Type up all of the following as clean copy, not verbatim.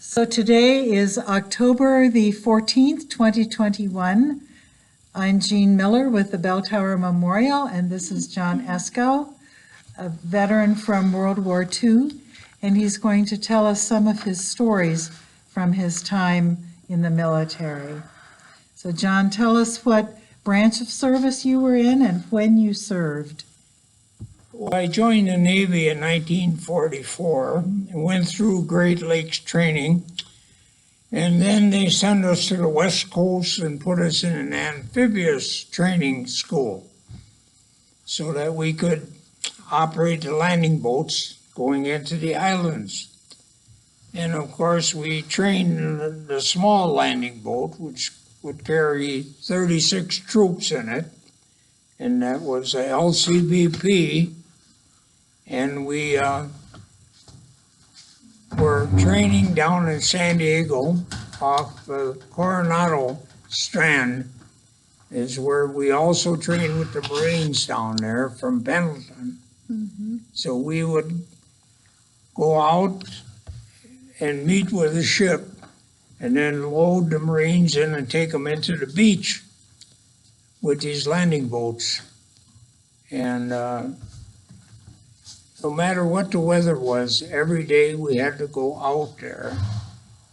So today is October the 14th, 2021. I'm Jean Miller with the Bell Tower Memorial, and this is John Eskau, a veteran from World War II, and he's going to tell us some of his stories from his time in the military. So John, tell us what branch of service you were in and when you served. Well, I joined the Navy in 1944 and went through Great Lakes training, and then they sent us to the West Coast and put us in an amphibious training school so that we could operate the landing boats going into the islands. And of course, we trained the small landing boat, which would carry 36 troops in it, and that was a LCBP. And we were training down in San Diego off the Coronado Strand is where we also trained with the Marines down there from Pendleton. Mm-hmm. So we would go out and meet with the ship and then load the Marines in and take them into the beach with these landing boats. And no matter what the weather was, every day we had to go out there.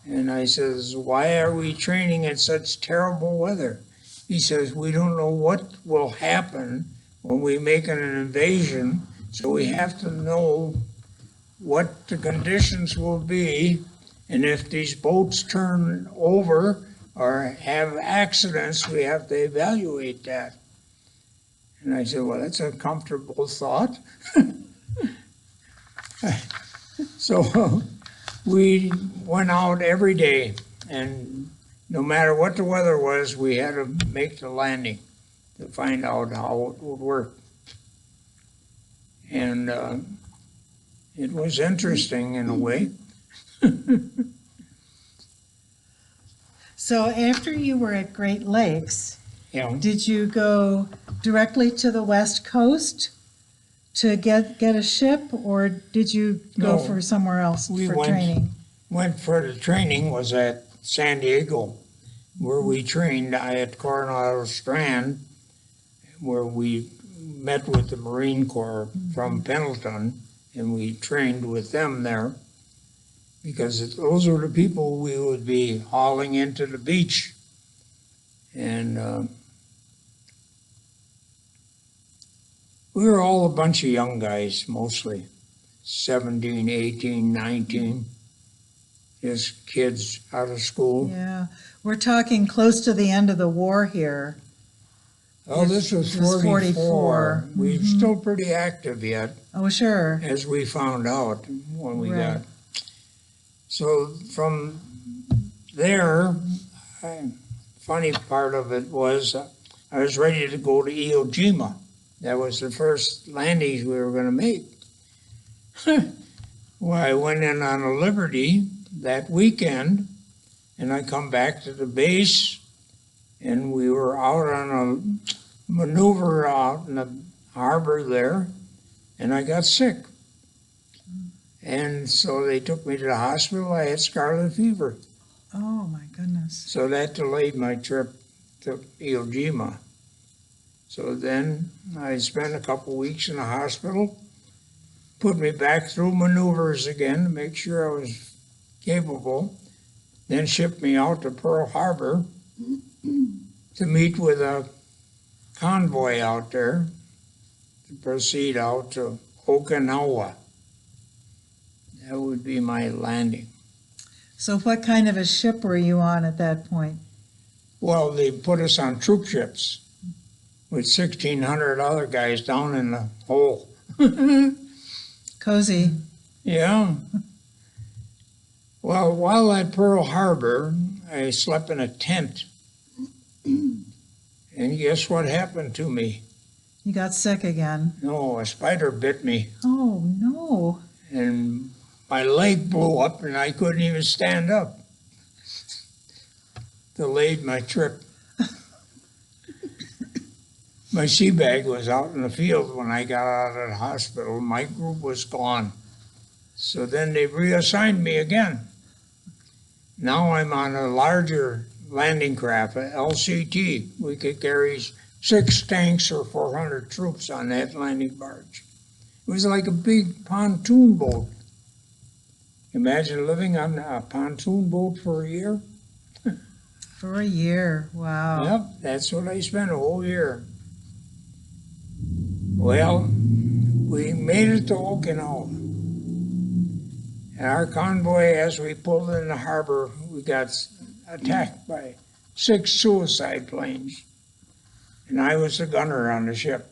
And I says, why are we training in such terrible weather? He says, we don't know what will happen when we make an invasion, so we have to know what the conditions will be, and if these boats turn over or have accidents, we have to evaluate that. And I said, well, that's a comfortable thought. So we went out every day, and no matter what the weather was, we had to make the landing to find out how it would work. And it was interesting in a way. So after you were at Great Lakes, Yeah. did you go directly to the West Coast to get a ship, or did you go No, for somewhere else for training? Went for the training was at San Diego, where we trained at Coronado Strand, where we met with the Marine Corps from Pendleton, and we trained with them there because those were the people we would be hauling into the beach. And we were all a bunch of young guys, mostly 17, 18, 19, just kids out of school. Yeah, we're talking close to the end of the war here. Oh, this was 44. We're still pretty active yet. Oh, sure. As we found out when we got. So from there, funny part of it was I was ready to go to Iwo Jima. That was the first landings we were going to make. Well, I went in on a Liberty that weekend, and I come back to the base, and we were out on a maneuver out in the harbor there, and I got sick. And so they took me to the hospital. I had scarlet fever. Oh, my goodness. So that delayed my trip to Iwo Jima. So then I spent a couple weeks in the hospital, put me back through maneuvers again to make sure I was capable, then shipped me out to Pearl Harbor to meet with a convoy out there to proceed out to Okinawa. That would be my landing. So what kind of a ship were you on at that point? Well, they put us on troop ships with 1,600 other guys down in the hole. Cozy. Yeah. Well, while at Pearl Harbor, I slept in a tent. And guess what happened to me? You got sick again. No, a spider bit me. Oh, no. And my leg blew up and I couldn't even stand up. Delayed my trip. My sea bag was out in the field when I got out of the hospital. My group was gone. So then they reassigned me again. Now I'm on a larger landing craft, a LCT. We could carry 6 tanks or 400 troops on that landing barge. It was like a big pontoon boat. Imagine living on a pontoon boat for a year. For a year, wow. Yep, that's what I spent a whole year. Well, we made it to Okinawa. And our convoy, as we pulled in the harbor, we got attacked by 6 suicide planes. And I was the gunner on the ship.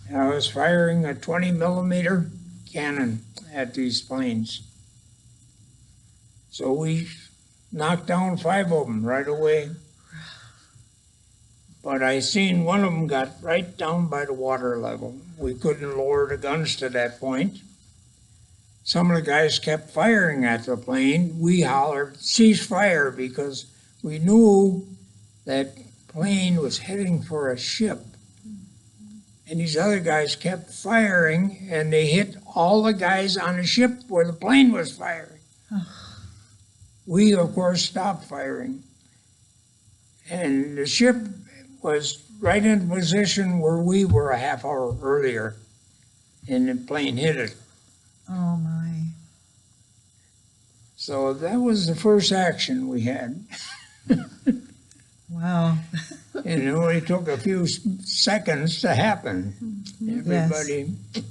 And I was firing a 20-millimeter cannon at these planes. So we knocked down 5 of them right away. But I seen one of them got right down by the water level. We couldn't lower the guns to that point. Some of the guys kept firing at the plane. We hollered, "Cease fire," because we knew that plane was heading for a ship. And these other guys kept firing, and they hit all the guys on the ship where the plane was firing. We, of course, stopped firing. And the ship was right in the position where we were a half hour earlier, and the plane hit it. Oh, my. So that was the first action we had. Wow. And it only took a few seconds to happen. Everybody. Yes.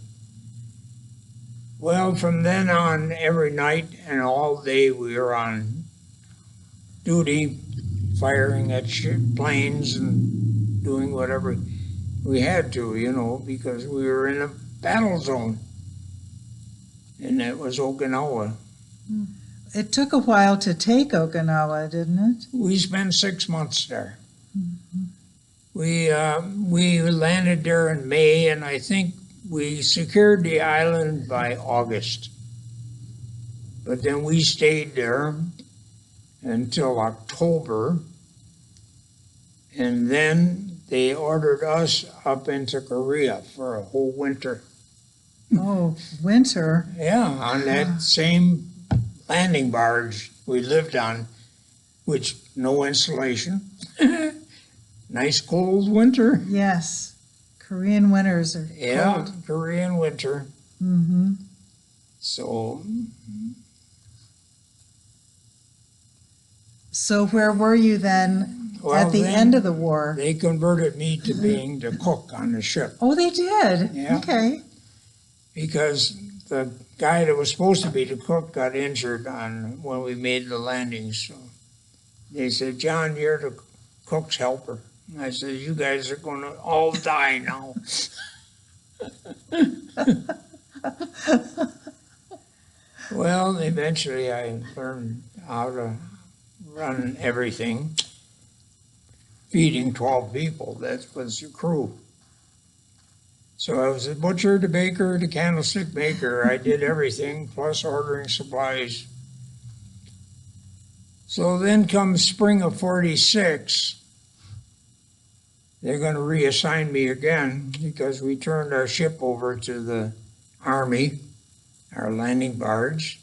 Well, from then on, every night and all day, we were on duty, firing at planes and doing whatever we had to, you know, because we were in a battle zone. And that was Okinawa. It took a while to take Okinawa, didn't it? We spent 6 months there. Mm-hmm. We landed there in May, and I think we secured the island by August. But then we stayed there until October, and then they ordered us up into Korea for a whole winter. Oh, winter? Yeah, on that same landing barge we lived on, which no insulation. Nice cold winter. Yes, Korean winters are cold. Korean winter. Mm-hmm. So where were you then at the end of the war? They converted me to being the cook on the ship. Oh, they did? Yeah. Okay. Because the guy that was supposed to be the cook got injured when we made the landing. So they said, "John, you're the cook's helper." And I said, "You guys are going to all die now." Well, eventually I learned how to run everything. Feeding 12 people, that was the crew. So I was the butcher, the baker, the candlestick maker. I did everything, plus ordering supplies. So then comes spring of 46. They're going to reassign me again because we turned our ship over to the Army, our landing barge.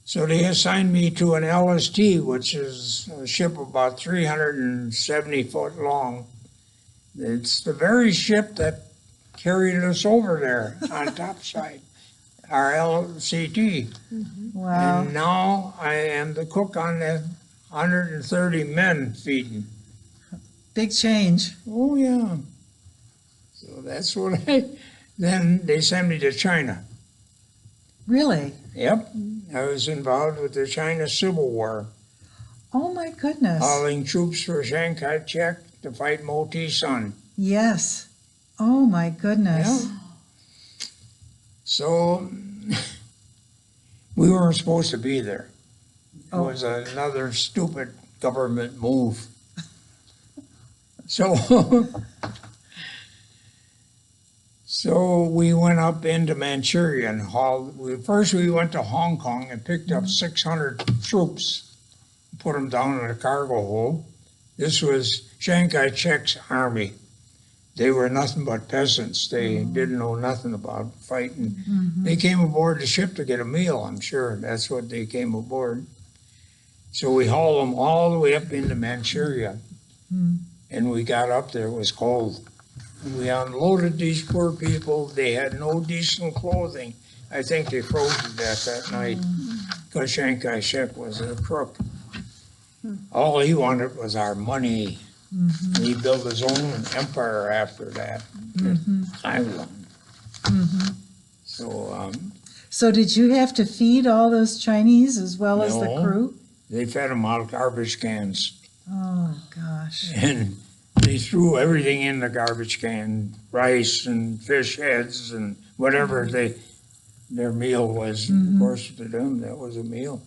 So they assigned me to an LST, which is a ship about 370 foot long. It's the very ship that carried us over there on topside, our LCT. Mm-hmm. Wow. And now I am the cook on the 130 men feeding. Big change. Oh, yeah. So that's what then they sent me to China. Really? Yep. I was involved with the China Civil War. Oh, my goodness. Hauling troops for Chiang Kai-shek to fight Moti Sun. Yes. Oh, my goodness. Yeah. So we weren't supposed to be there. It was another stupid government move. So we went up into Manchuria and first we went to Hong Kong and picked up 600 troops, put them down in a cargo hold. This was Chiang Kai-shek's army. They were nothing but peasants. They didn't know nothing about fighting. Mm-hmm. They came aboard the ship to get a meal, I'm sure. That's what they came aboard. So we hauled them all the way up into Manchuria. And we got up there, it was cold. And we unloaded these poor people. They had no decent clothing. I think they froze to death that night because Chiang Kai-shek was a crook. All he wanted was our money. He built his own empire after that, Taiwan. So did you have to feed all those Chinese as well as the No. crew? They fed them out of garbage cans. Oh, gosh. And they threw everything in the garbage can, rice and fish heads and whatever their meal was. Of course, to them, that was a meal.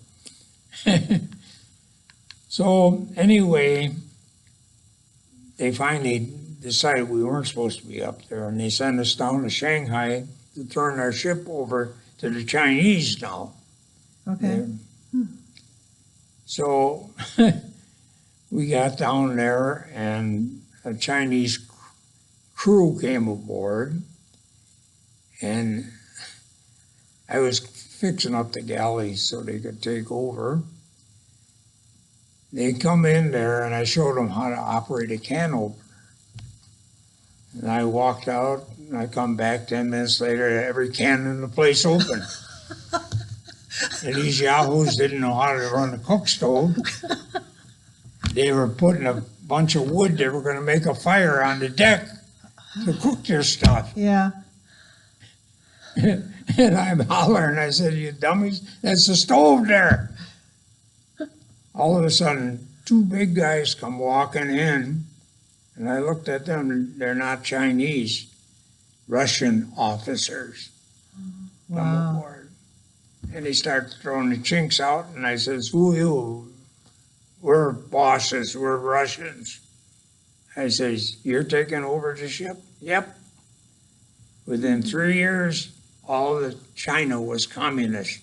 So anyway, they finally decided we weren't supposed to be up there, and they sent us down to Shanghai to turn our ship over to the Chinese now. Okay. So we got down there, and a Chinese crew came aboard, and I was fixing up the galleys so they could take over. They come in there, and I showed them how to operate a can opener. And I walked out, and I come back 10 minutes later, every can in the place open. And these yahoos didn't know how to run a cook stove. They were putting a bunch of wood, they were going to make a fire on the deck to cook their stuff. Yeah. And I'm hollering, I said, you dummies, that's the stove there. All of a sudden, two big guys come walking in, and I looked at them, they're not Chinese, Russian officers come Wow. aboard. And they start throwing the chinks out, and I says, who are you? We're bosses, we're Russians. I says, you're taking over the ship? Yep. Within 3 years, all of China was communist.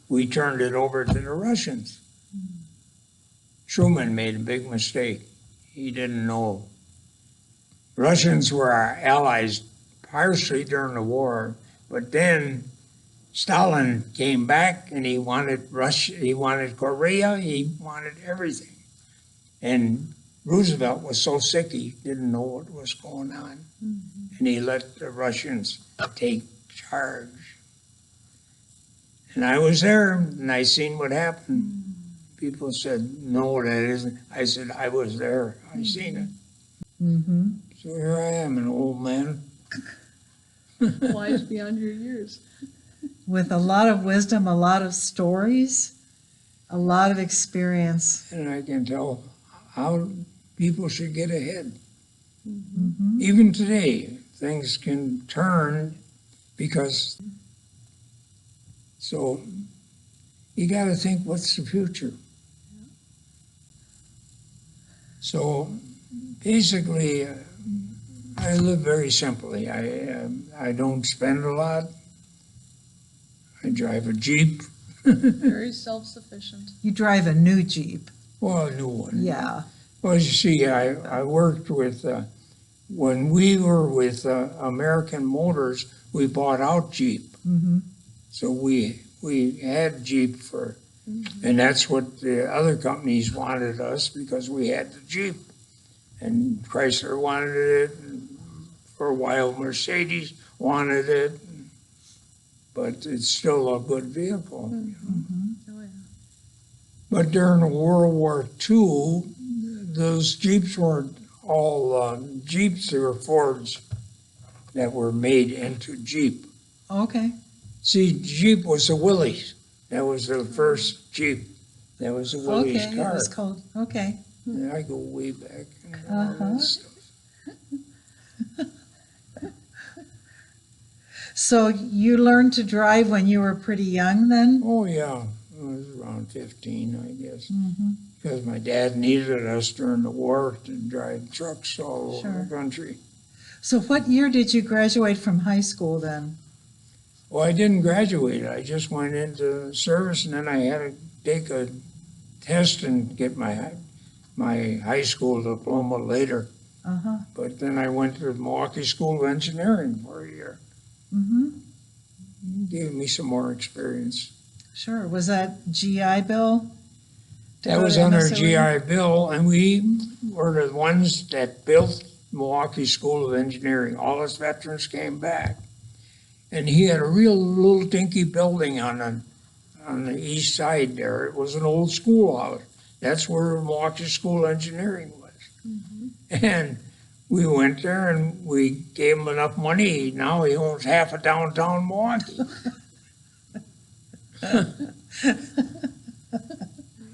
We turned it over to the Russians. Truman made a big mistake. He didn't know. Russians were our allies partially during the war, but then Stalin came back and he wanted Russia, he wanted Korea, he wanted everything. And Roosevelt was so sick he didn't know what was going on. And he let the Russians take charge. And I was there and I seen what happened. People said, no, that isn't. I said, I was there. I seen it. So here I am, an old man. Wise beyond your years. With a lot of wisdom, a lot of stories, a lot of experience. And I can tell how people should get ahead. Even today, things can turn because, so you got to think, what's the future? So basically, I live very simply. I don't spend a lot. I drive a Jeep. Very self-sufficient. You drive a new Jeep. Well, a new one. Yeah. Well, you see, I worked with, when we were with American Motors, we bought out Jeep. So we had Jeep for, and that's what the other companies wanted us because we had the Jeep. And Chrysler wanted it, and for a while Mercedes wanted it, but it's still a good vehicle. Oh, yeah. But during World War II, those Jeeps weren't all Jeeps, they were Fords that were made into Jeep. Okay. See, Jeep was the Willys. That was the first Jeep. That was the Willys Okay, it car. was cold. Okay. Yeah, I go way back. And all that stuff. So you learned to drive when you were pretty young then? Oh, yeah. I was around 15, I guess. Because my dad needed us during the war to drive trucks all over Sure. the country. So what year did you graduate from high school then? Well, I didn't graduate. I just went into service, and then I had to take a test and get my high school diploma later. Uh-huh. But then I went to the Milwaukee School of Engineering for a year. Gave me some more experience. Sure. Was that GI Bill? That go was to on our MSOE? GI Bill, and we were the ones that built Milwaukee School of Engineering. All us veterans came back. And he had a real little dinky building on the east side there. It was an old schoolhouse. That's where Milwaukee School of Engineering was. And we went there and we gave him enough money. Now he owns half of downtown Milwaukee.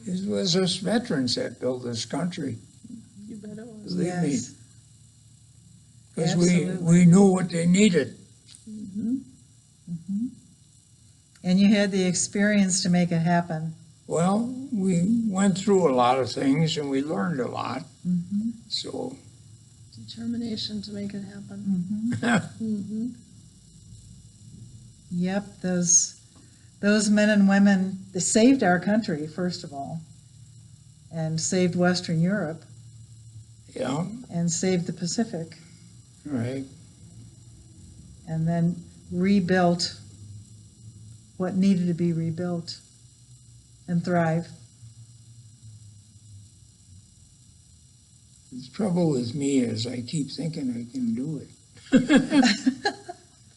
It was us veterans that built this country, You bet it was. believe me. Yes. Because Absolutely. we knew what they needed. And you had the experience to make it happen. Well, we went through a lot of things and we learned a lot. Mhm. So, Determination to make it happen. Mm-hmm. Yep, those men and women, they saved our country, first of all, and saved Western Europe, yeah, and saved the Pacific, right. and then rebuilt what needed to be rebuilt and thrive. The trouble with me is I keep thinking I can do it.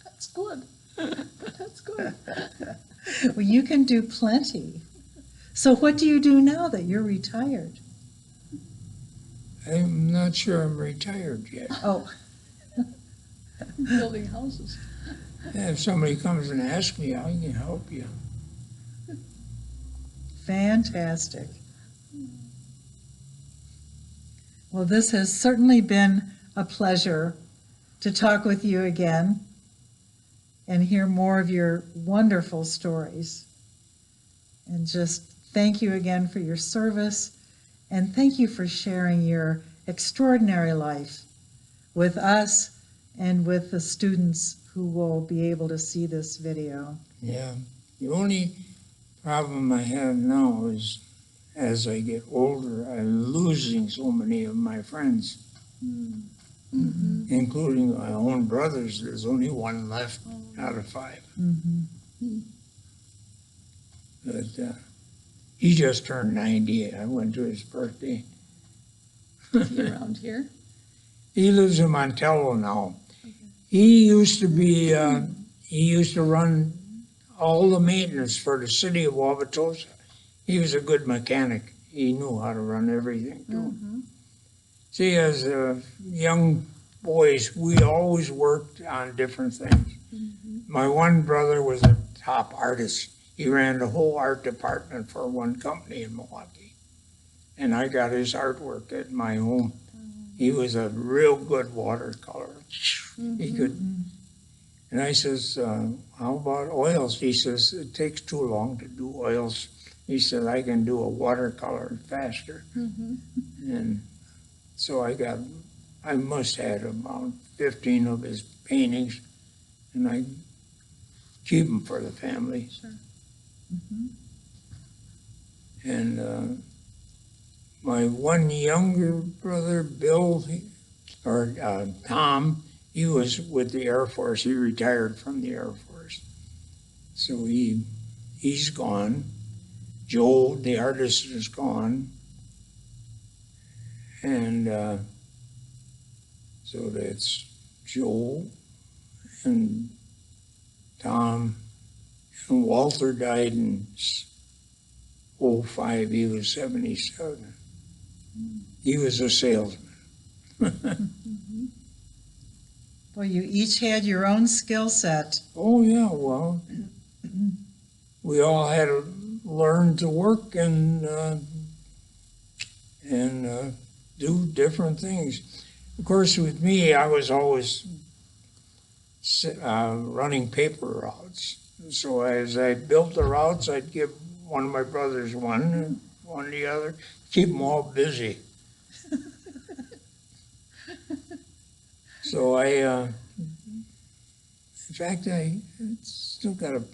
That's good. That's good. Well, you can do plenty. So what do you do now that you're retired? I'm not sure I'm retired yet. Oh, Building houses. If somebody comes and asks me, I can help you. fantastic. Well, this has certainly been a pleasure to talk with you again and hear more of your wonderful stories. And just thank you again for your service, and thank you for sharing your extraordinary life with us and with the students who will be able to see this video. Yeah. The only problem I have now is as I get older, I'm losing so many of my friends, Mm-hmm. including my own brothers. There's only one left out of 5. Mm-hmm. But he just turned 90. I went to his birthday. Is he around here? He lives in Montello now. He used to be, he used to run all the maintenance for the city of Wauwatosa. He was a good mechanic. He knew how to run everything too. Mm-hmm. See, as young boys, we always worked on different things. Mm-hmm. My one brother was a top artist. He ran the whole art department for one company in Milwaukee. And I got his artwork at my home. He was a real good watercolor. He could, and I says, how about oils? He says, it takes too long to do oils. He said, I can do a watercolor faster. Mm-hmm. And so I must have about 15 of his paintings, and I keep them for the family. Sure. And my one younger brother, Bill, or Tom, he was with the Air Force. He retired from the Air Force. So he's gone. Joe, the artist, is gone. And so that's Joe and Tom. And Walter died in 2005. He was 77. He was a salesman. Well, you each had your own skill set. Oh, yeah, well, we all had to learn to work and do different things. Of course, with me, I was always running paper routes. So as I built the routes, I'd give one of my brothers one and one the other, keep them all busy. So in fact, I still got an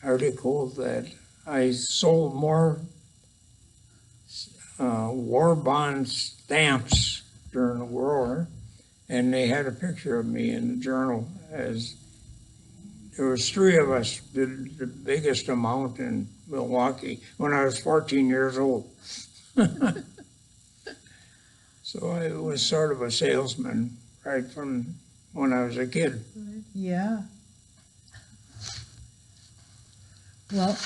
article that I sold more war bond stamps during the war, and they had a picture of me in the journal. As there was 3 of us did the biggest amount in Milwaukee when I was 14 years old. So I was sort of a salesman right from when I was a kid. Yeah. Well,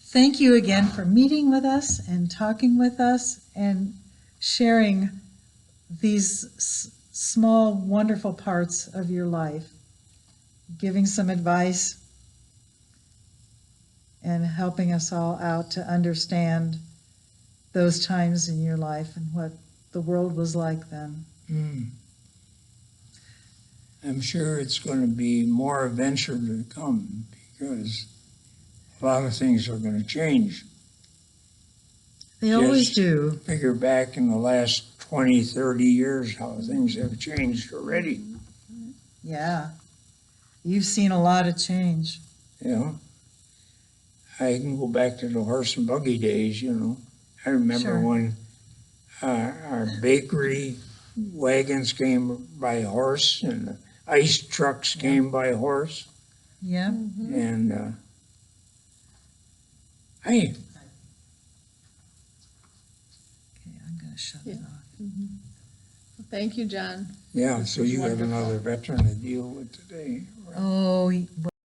thank you again for meeting with us and talking with us and sharing these small, wonderful parts of your life, giving some advice and helping us all out to understand those times in your life and what the world was like then. I'm sure it's going to be more adventure to come because a lot of things are going to change. They always Just do. Figure back in the last 20, 30 years how things have changed already. Yeah. You've seen a lot of change. You know, I can go back to the horse and buggy days, you know. I remember Sure. when our bakery wagons came by horse and the ice trucks came by horse. Yeah. And Okay, I'm going to shut it Yeah. off. Thank you, John. yeah, This so was you have wonderful. another veteran to deal with today. Oh,